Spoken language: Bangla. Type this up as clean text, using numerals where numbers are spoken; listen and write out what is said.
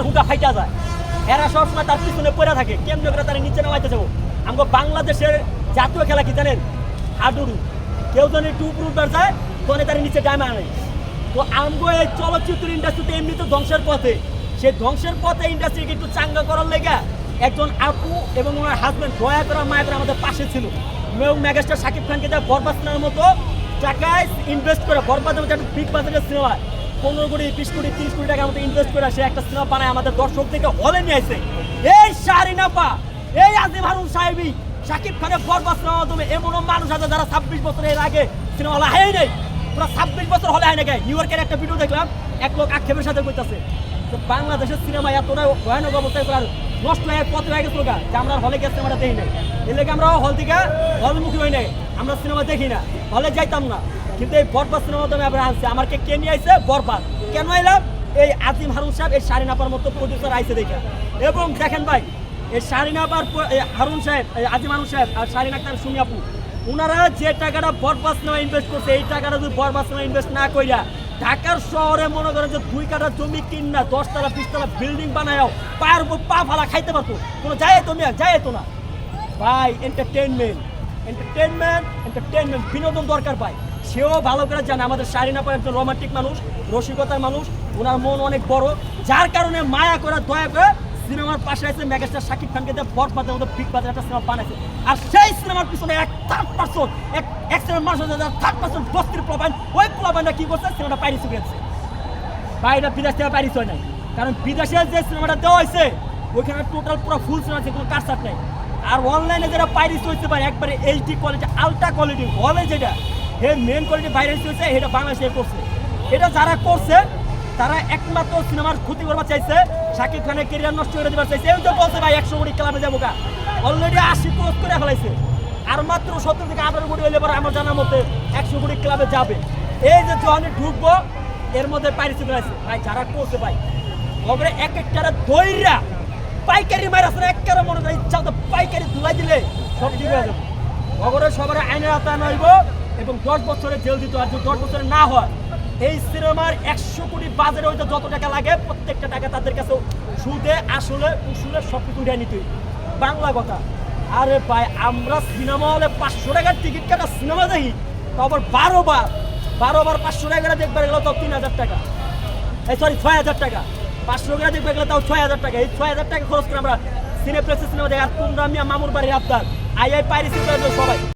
হুকা ফাইটা যায়। এরা সবসময় তার পিছনে পড়ে থাকে, কেমন করে তারা নিচে নামাইতে যাবো। আমাকে বাংলাদেশের জাতীয় খেলা কি জানেন? হাডুডু। কেউ যদি একটু উপর উঠবার যায় তখন তার নিচে ডাইমা আনে। তো আমগো এই চলচ্চিত্র ইন্ডাস্ট্রিতে এমনি তো ধ্বংসের পথে, সেই ধ্বংসের পথে ইন্ডাস্ট্রিকে একটু চাঙ্গা করার লেগে একজন আপু এবং ওনার হাজব্যান্ড দয়া করে মায়া করে আমাদের পাশে ছিল। এবং মেগাস্টার শাকিব খানকে দেয় বরবাদ সিনেমার মতো টাকায় ইনভেস্ট করে, বরবাদের মতো একটা বিগ বাজেটের সিনেমা 15 কোটি 20 কোটি 30 কোটি টাকার মতো ইনভেস্ট করে সে একটা সিনেমা বানায় আমাদের দর্শক থেকে হলে নিয়ে আসে। এই শাহরিন আপা, এই আজিম হারুন সাহেবী শাকিব খানের বরবাদ সিনেমার মাধ্যমে এমনও মানুষ আছে যারা 26 বছর এর আগে সিনেমা হলে হয় নাই, পুরো 26 বছর হলে হয় না। নিউ ইয়র্কের একটা ভিডিও দেখলাম, এক লোক আক্ষেপের সাথে কইতাছে যে বাংলাদেশের সিনেমা এতটা ভয়ানক অবস্থায় নষ্ট হয়ে পথ হয়ে গেছিল যে আমরা হলে গিয়ে সিনেমাটা দেখি নাই। এর লেগে আমরা হল থেকে হলমুখী হই নাই, আমরা সিনেমা দেখি না, হলে যাইতাম না। কিন্তু এই বরবাদ সিনেমা তো আমরা আনছি, আমাকে কে নিয়ে আইছে? বরবাদ। কেন আইলাম? এই আজিম হারুন সাহেব, এই শাহরিন আপার মতো প্রডিউসার আইছে দেখে। এবং দেখেন ভাই, এই শাহরিন আপার হারুন সাহেব, আজিম হারুন সাহেব আর শাহরিন আক্তার সুমি আপু, ওনারা যে টাকাটা বরবাদ সিনেমা ইনভেস্ট করছে, এই টাকাটা যদি বরবাদ সিনেমা ইনভেস্ট না কইরা ঢাকার শহরে মনে করেন যে 2 কাঠা জমি কিনা 10 তলা 20 তলা বিল্ডিং বানায় পায়ের উপর পা ফালা খাইতে পারতো, কোনো যায় তো না ভাই। এন্টারটেনমেন্ট বিনোদন দরকার ভাই। সেও ভালো করে জানে আমাদের শাহরিন আপা একজন রোমান্টিক মানুষ, রসিকতার মানুষ, ওনার মন অনেক বড়, যার কারণে মায়া করে দয়া করে সিনেমার পাশে আছে মেগাস্টার শাকিব খানকে দিয়ে বরবাদের মতো বিগ বাজেট একটা সিনেমা বানাইছে। আর সেই সিনেমার পিছনে এক সিনেমার মানুষ 3% বস্তির প্লাবাইন, ওই প্লাবাইনটা কি করছে? সিনেমাটা পাইরিস গেছে ভাই। এটা বিদেশ থেকে পাইরিস হয় নাই, কারণ বিদেশে যে সিনেমাটা দেওয়া হয়েছে ওইখানে টোটাল পুরো ফুল সিনেমা আছে, কোনো কাটসাট নেই। আর অনলাইনে যেটা পাইরিস হয়েছে ভাই একবারে এইচডি কোয়ালিটি, আলট্রা কোয়ালিটি, হলে যেটা মেন কোয়ালিটি ভাইরাস হয়েছে এটা বাংলাদেশে করছে। এটা যারা করছে তারা একমাত্র সিনেমার ক্ষতি করবার চাইছে, শাকিব খানের কেরিয়ার নষ্ট করে দেবার চাইছে। এই তো বলছে ভাই 100 কোটি ক্লাবে যাবো গা, অলরেডি 80 ক্রস করে ফেলাইছে, আর মাত্র 17 থেকে 18 কোটি হইলে পরে আমার জানার মতে 100 কোটি ক্লাবে যাবে। এই যে যখন ঢুকবো এর মধ্যে পাইরেসি ফেলাইছে ভাই, যারা করছে ভাই ওপরে এক একটারে দইরা পাইকারি মাইর আছে, একটারে মনে করে ইচ্ছা তো পাইকারি ধুলাই দিলে সব ঠিক হয়ে যাবে। ওপরে সবার আইনের আওতায় নইব এবং 10 বছরের জেল দিতে। আর যদি 10 বছরে না হয়, এই সিনেমার 100 কোটি বাজারে হইতে যত টাকা লাগে প্রত্যেকটা টাকা তাদের কাছে সুদে আসলে উসুলে সব কিছু উঠে নিতে বাংলা কথা। আরে ভাই আমরা সিনেমা হলে 500 টাকার টিকিট কাটা সিনেমা দেখি, তারপর 12 বার 500 টাকা দেখবার গেলে তাও 3000 টাকা, এই সরি 6000 টাকা। 500 টাকা দেখবার গেলে তাও 6000 টাকা। এই 6000 টাকা খরচ করে আমরা সিনেপ্লেক্সে সিনেমা দেখি। আর তোমরা আমি মামুর বাড়ির আবদার আই পাইরেসি সবাই